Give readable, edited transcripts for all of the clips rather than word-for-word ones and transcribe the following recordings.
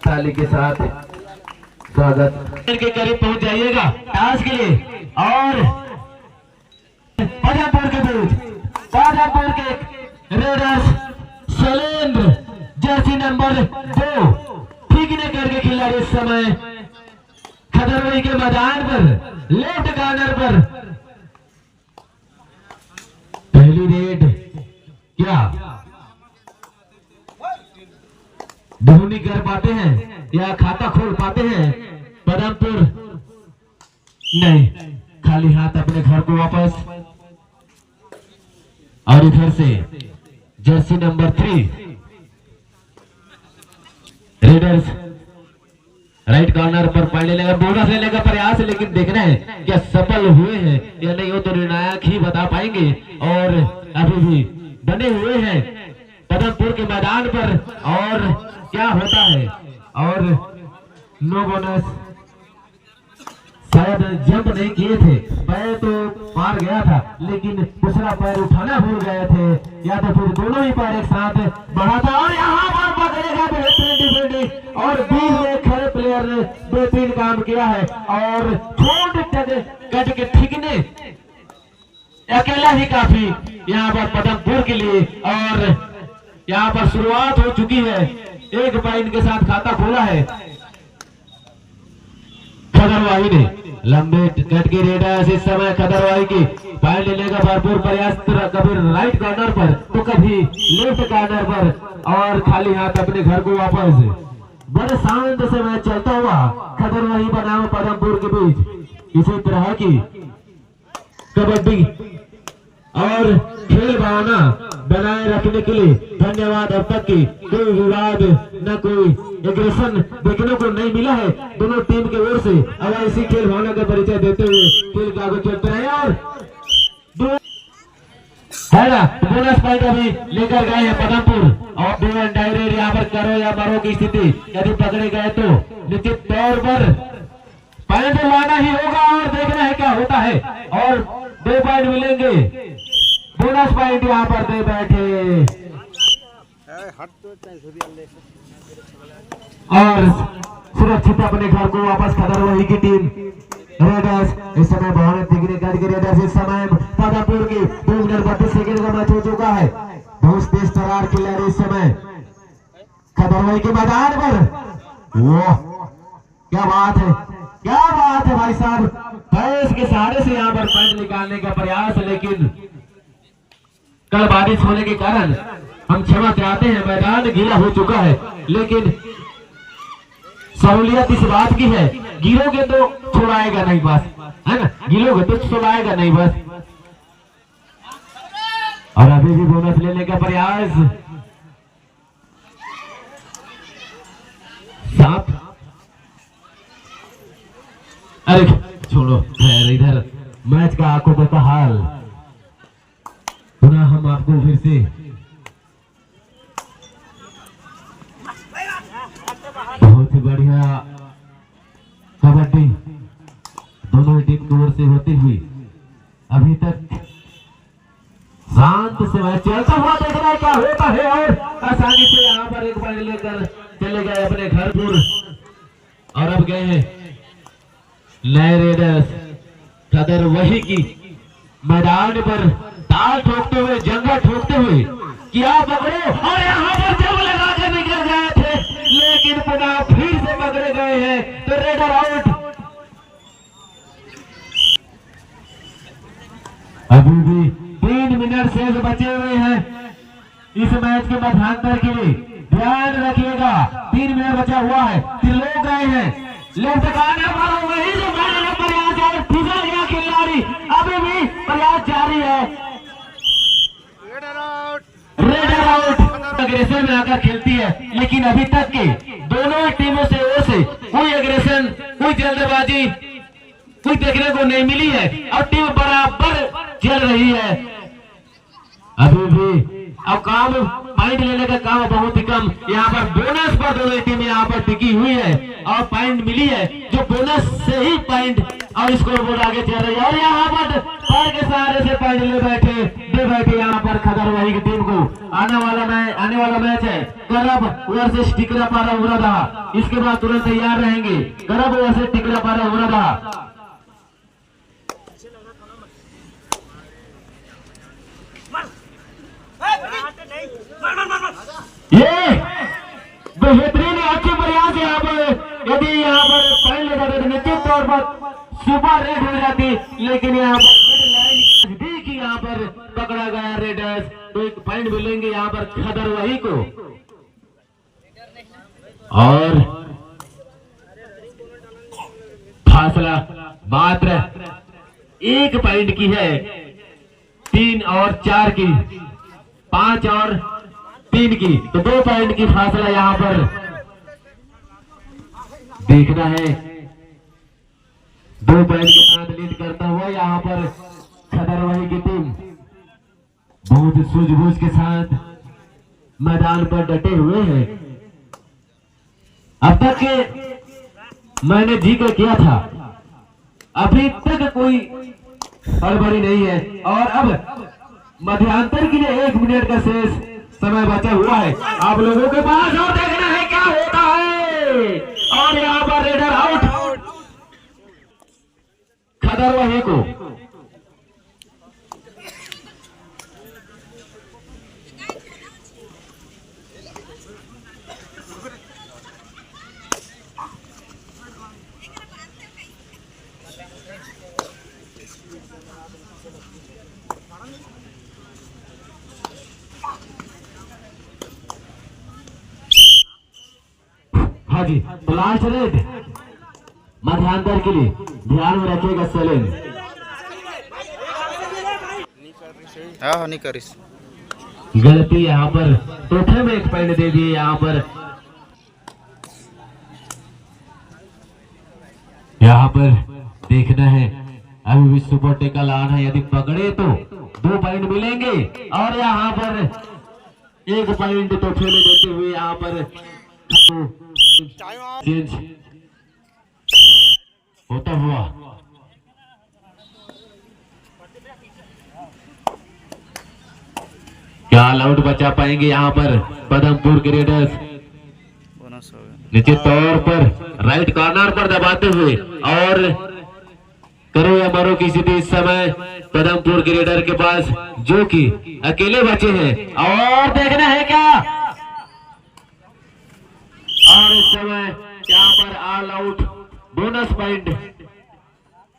ताली के साथ स्वागत के करीब पहुंच जाइएगा टास्क के लिए। और पदमपुर के बीच पदमपुर के रेडर्स शैलेंद्र जर्सी नंबर 2 ठीकने करके खिलाड़ी इस समय खदरवई के मैदान पर लेफ्ट कॉर्नर पर पहली रेड क्या ढूंढी कर पाते हैं या खाता खोल पाते हैं पदमपुर? नहीं, खाली हाथ अपने घर को वापस। और इधर से Jersey number 3 readers right corner पर पॉइंट लेने का बोनस लेने का प्रयास, लेकिन देखना है क्या सफल हुए हैं या नहीं, वो तो निर्णायक ही बता पाएंगे। और अभी भी बने हुए हैं पदमपुर के मैदान पर, और क्या होता है। और नो बोनस, शायद जंप नहीं किए थे, पैर तो मार गया था लेकिन दूसरा पैर उठाना भूल गए थे, या तो फिर दोनों ही पैर एक साथ बढ़ा था। और यहाँ पर पकड़ेगा डिफेंडिंग, और बीच में खड़े प्लेयर ने 2-3 काम किया है और छोटे कट के ठीकने अकेला ही काफी यहाँ पर पदमपुर के लिए। और यहाँ पर शुरुआत हो चुकी है, 1 पॉइंट के साथ खाता खोला है खदरवाही ने। लंबे कट की रेडर्स इस समय खदरवाही की पॉइंट लेने का भरपूर प्रयास, कभी राइट कॉर्नर पर तो कभी लेफ्ट कॉर्नर पर, और खाली हाथ अपने घर को वापस। बड़े शांत से मैच चलता हुआ खदरवाही बनाम पदमपुर के बीच इसी तरह की कबड्डी और खेल भावना बनाए रखने के लिए धन्यवाद। अब तक की कोई विवाद न कोई एग्रेशन देखने को नहीं मिला है दोनों टीम के ओर से। अब इसी खेल भावना का परिचय देते हुए खेल का आगे चलते रहे। और है ना, बोनस पॉइंट अभी लेकर गए हैं पदमपुर। और डू एंड डायरेक्ट यहाँ पर करो या मरो की स्थिति यदि पकड़े गए तो निश्चित तौर पर पॉइंट लाना ही होगा, और देखना है क्या होता है। और 2 पॉइंट मिलेंगे, बोनस पॉइंट यहाँ पर दे बैठे। और सुरक्षित अपने घर को वापस खदरवाही की टीम रेडर्स इस समय बहुत दिखने करके रेडर्स इस समय पदमपुर की 2 मिनट 32 सेकंड का मैच हो चुका है। बहुत तेज तरार खिलाड़ी इस समय खदरवाही के मैदान पर। वो क्या बात है, क्या बात है भाई साहब, पैस के सहारे से यहाँ पर पॉइंट निकालने का प्रयास, लेकिन कल बारिश होने के कारण हम क्षमा चाहते हैं, मैदान गीला हो चुका है। लेकिन सहूलियत इस बात की है, गिरोगे तो छुड़ाएगा नहीं बस, है ना, गिरोगे तो छुड़ाएगा नहीं बस। और अभी भी बोनस लेने का प्रयास, 7। अरे छोड़ो, इधर मैच का आंखों देखा हाल। पुनः हम आपको फिर से बहुत ही बढ़िया कबड्डी दोनों टीम की ओर से होती हुई अभी तक शांत से मैच चलता हुआ देख रहा है क्या होता है। और आसानी से यहाँ पर 1 पॉइंट लेकर चले गए अपने घर पर। और अब गए हैं नए रेडर्स खदरवाही की मैदान पर ताल ठोकते हुए, जंगा ठोकते हुए, क्या पकड़े। और यहाँ पर जब लगा के निकल गए थे, लेकिन पुनः फिर से पकड़े गए हैं तो रेडर आउट। अभी भी 3 मिनट शेष बचे हुए हैं इस मैच के मध्यांतर के लिए, ध्यान रखिएगा। 3 मिनट बचा हुआ है, 3 लोग गए हैं लेफ्ट कॉर्नर पर, वही जो मारने का प्रयास है, फिसल गया खिलाड़ी, अभी भी प्रयास जारी है। रेडर आउट अग्रेशन में आकर खेलती है, लेकिन अभी तक के दोनों टीमों से ओर से कोई एग्रेशन, कोई जल्दबाजी कोई देखने को नहीं मिली है, और टीम बराबर चल रही है अभी भी। अब काम पॉइंट लेने का काम बहुत ही कम, यहाँ पर बोनस पर दोनों टीम यहाँ पर टिकी हुई है और पॉइंट मिली है, जो बोनस से ही पॉइंट और स्कोर बोर्ड आगे चल रही है। और यहाँ पर पैर के सहारे से पॉइंट ले बैठे यहाँ पर खदरवाही वही की टीम को आने वाला मैच है गरब वर्सेस टिकरापारा उरादा। इसके बाद तुरंत तैयार रहेंगे गरब वर्सेस टिकरापारा उरादा। ये बेहतरीन अच्छे प्रयास यहाँ पर, यदि यहाँ पर पॉइंट ले जाते तो निश्चित तौर पर सुपर रेड हो जाती, लेकिन यहाँ पर लाइन नजदीक ही यहाँ पर पकड़ा गया रेडर्स, तो एक पॉइंट मिलेंगे यहाँ पर खदर वही को। और फासला मात्र 1 पॉइंट की है, 3 और 4 की, 5 और 3 की, तो 2 पॉइंट की फासला यहां पर देखना है। 2 पॉइंट के साथ लीड करता हुआ यहां पर खदरवाही की टीम बहुत सूझबूझ के साथ मैदान पर डटे हुए हैं। अब तक के मैंने जिक्र किया था, अभी तक कोई हड़बड़ी नहीं है, और अब मध्यांतर के लिए 1 मिनट का शेष समय बचा हुआ है आप लोगों के पास, और देखना है क्या होता है। और यहाँ पर रेडर आउट खदरवाही को। हाँ जी, तो लास्ट रेड मध्यांतर के लिए ध्यान में रखिएगा सलीम। हाँ नहीं करिस गलती यहाँ पर प्रथम 1 पॉइंट दे दिए यहाँ पर। यहाँ पर देखना है, अभी भी सुपर टेकल ऑन है, यदि पकड़े तो 2 पॉइंट मिलेंगे, और यहाँ पर 1 पॉइंट तोहफे में देते हुए यहाँ पर चेंज होता हुआ। क्या आउट बचा पाएंगे यहाँ पर पदमपुर के रेडर्स। निश्चित तौर पर राइट कॉर्नर पर दबाते हुए, और करो या मरो की स्थिति इस समय पदमपुर के रेडर के पास, जो कि अकेले बचे हैं, और देखना है क्या, और इस समय यहाँ पर ऑल आउट बोनस पॉइंट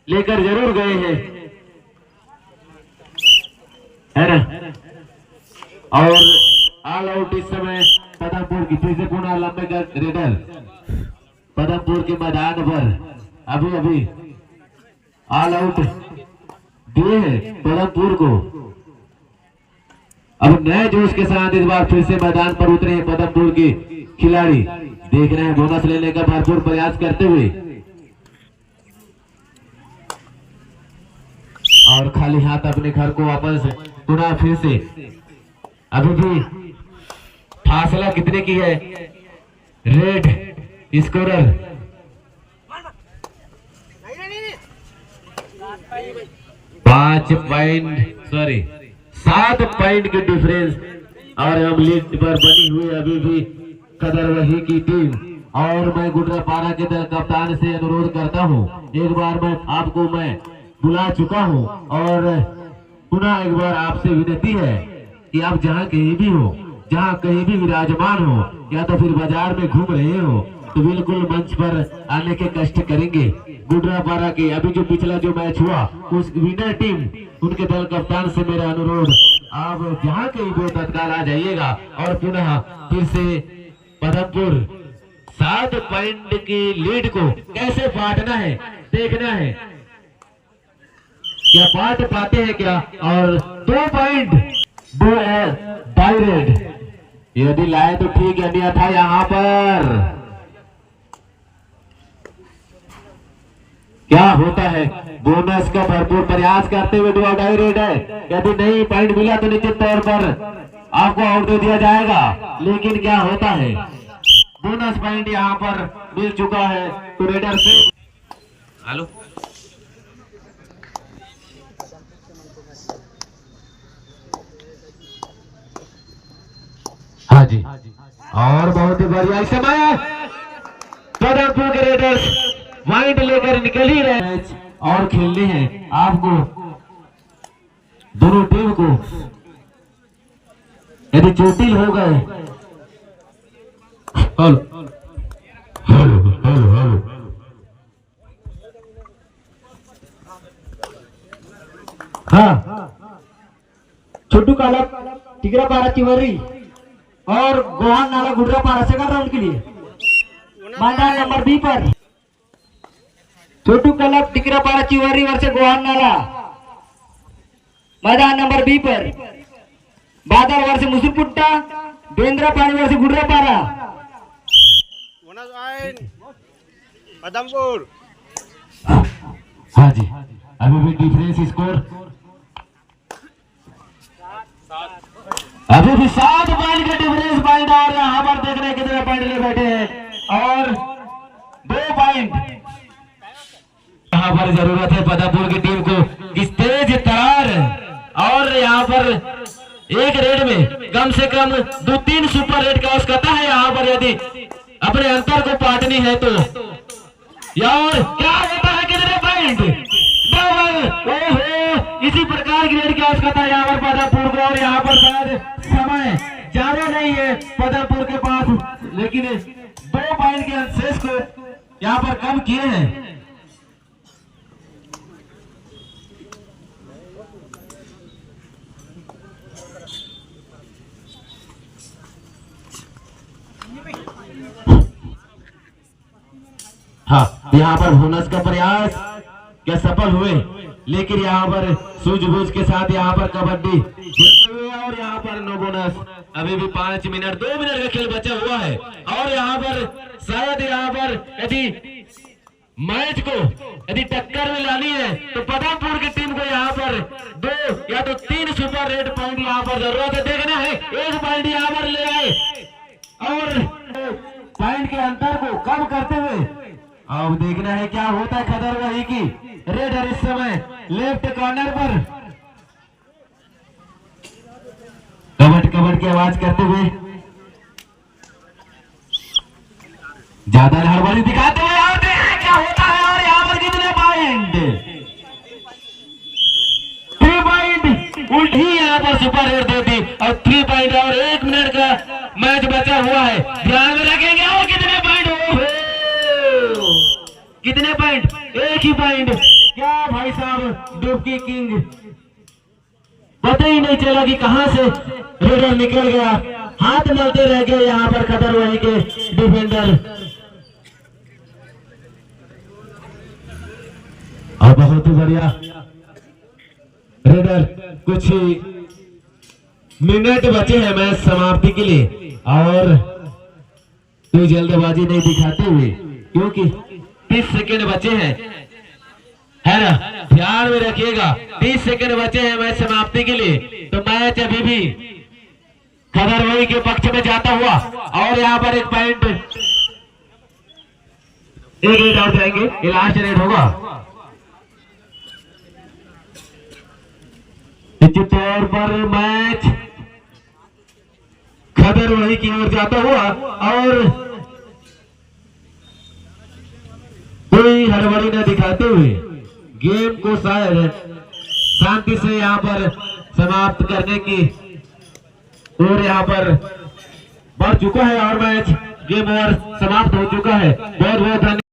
लेकर जरूर गए हैं, है ना। और ऑल आउट इस समय पदमपुर की, फिर से पुनः लंबे रेडर पदमपुर के मैदान पर अभी अभी ऑल आउट दिए हैं पदमपुर को। अब नए जोश के साथ इस बार फिर से मैदान पर उतरे हैं पदमपुर के खिलाड़ी, देख रहे हैं बोनस लेने का भरपूर प्रयास करते हुए, और खाली हाथ अपने घर को वापस पुनः फिर से। अभी भी फासला कितने की है, रेड स्कोरर 7 पॉइंट के डिफरेंस, और हम लीड पर बनी हुई अभी भी खदरवाही की टीम। और मैं गुडरापारा के कप्तान से अनुरोध करता हूं, एक बार मैं बुला चुका हूं, और पुनः एक बार आपसे विनती है कि आप जहां कहीं भी हो, जहां कहीं भी विराजमान हो, या तो फिर बाजार में घूम रहे हो, तो बिल्कुल मंच पर आने के कष्ट करेंगे। गुडरापारा के अभी जो पिछला जो मैच हुआ, उस विनर टीम उनके दल कप्तान से मेरा अनुरोध, आप जहां कहीं भी तत्काल आ जाइएगा, और पुनः फिर से पदमपुर 7 पॉइंट की लीड को कैसे बांटना है देखना है, क्या बांट पाते हैं क्या। और 2 पॉइंट बाई रेड, यदि लाए तो ठीक है, अन्यथा यहाँ पर क्या होता है, बोनस का भरपूर प्रयास करते हुए डू डाई रेड है, यदि नहीं पॉइंट मिला तो निश्चित तौर पर आपको आउट दे दिया जाएगा। लेकिन क्या होता है, बोनस पॉइंट यहाँ पर मिल चुका है, तो रेडर से हेलो हाँ जी, और बहुत ही बढ़िया इस समय पदमपुर के रेडर्स वाइड लेकर निकल ही रहे हैं और खेलने हैं आपको दोनों टीम को। यदि चोटिल हो गए हेलो हेलो हेलो हेलो हाँ छोटू काला टिगरा पारा तिवारी और गोहान नाला गुडरा पारा सेकंड राउंड के लिए मैदान नंबर बी पर छोटू काला टिगरा पारा तिवारी वर्ष गोहान नाला मैदान नंबर बी पर बादल वर्ष मुसुपुट्टा बेंद्रा पानी वर्ष गुडरा पारा पदमपुर। हाँ जी, अभी भी डिफरेंस स्कोर अभी भी 7 पॉइंट का डिफरेंस पॉइंट और यहाँ पर देख रहे हैं कितने पॉइंट ले बैठे हैं और 2 पॉइंट यहाँ पर जरूरत है पदमपुर की टीम को किस तेज तरार और यहाँ पर एक रेड में कम से कम 2-3 सुपर रेड का आवश्यकता है यहाँ पर यदि अपने अंतर को पाटनी है तो यार क्या होता है कितने पॉइंट ओहो इसी प्रकार की रेड की आवश्यकता है यहाँ पर पदमपुर को और यहाँ पर शायद समय ज्यादा नहीं है पदमपुर के पास लेकिन 2 पॉइंट के अंशेष को यहाँ पर कम किए हैं। हाँ यहाँ पर बोनस का प्रयास क्या सफल हुए लेकिन यहाँ पर सूझबूझ के साथ यहाँ पर कबड्डी खेलते हुए और यहाँ पर नो बोनस अभी भी 5 मिनट 2 मिनट का खेल बचा हुआ है और यहाँ पर शायद यहाँ पर यदि मैच को यदि टक्कर में लानी है तो पदमपुर की टीम को यहाँ पर 2 या तो 3 सुपर रेड पॉइंट यहाँ पर जरूरत है। देखना है 1 पॉइंट यहाँ पर ले आए और पॉइंट के अंतर को कम करते हुए अब देखना है क्या होता है। खदर वही की रेडर इस समय लेफ्ट कॉर्नर पर कबड्डी कबड्डी की आवाज करते हुए ज्यादा हड़बड़ी दिखाते हुए और देखिए क्या होता है और यहाँ पर कितने पॉइंट 3 पॉइंट उल्टी यहाँ पर सुपर रेड दे दी और 3 पॉइंट और 1 मिनट का मैच बचा हुआ है। ध्यान में रखेंगे और कितने पॉइंट कितने पॉइंट 1 ही पॉइंट। क्या भाई साहब डुबकी किंग पता ही नहीं चला कि कहां से रेडर निकल गया, हाथ मलते रह गए यहाँ पर खतर वही के डिफेंडर। और बहुत ही बढ़िया रेडर कुछ मिनट बचे हैं मैच समाप्ति के लिए और कोई जल्दबाजी नहीं दिखाते हुए क्योंकि 30 सेकेंड बचे हैं है ना, ध्यान में रखिएगा 30 सेकेंड बचे हैं मैच समाप्ति के लिए। तो मैच अभी भी खदरवई के पक्ष में जाता हुआ और यहाँ पर 1 पॉइंट 1 रेड आउट जाएंगे, ये लास्ट रेड होगा। निश्चित तौर पर मैच खदरवई की ओर जाता हुआ और कोई हड़बड़ी न दिखाते हुए गेम को शायद शांति से यहाँ पर समाप्त करने की और यहाँ पर बढ़ चुका है और मैच गेम ओवर समाप्त हो चुका है। बहुत बहुत धन्यवाद।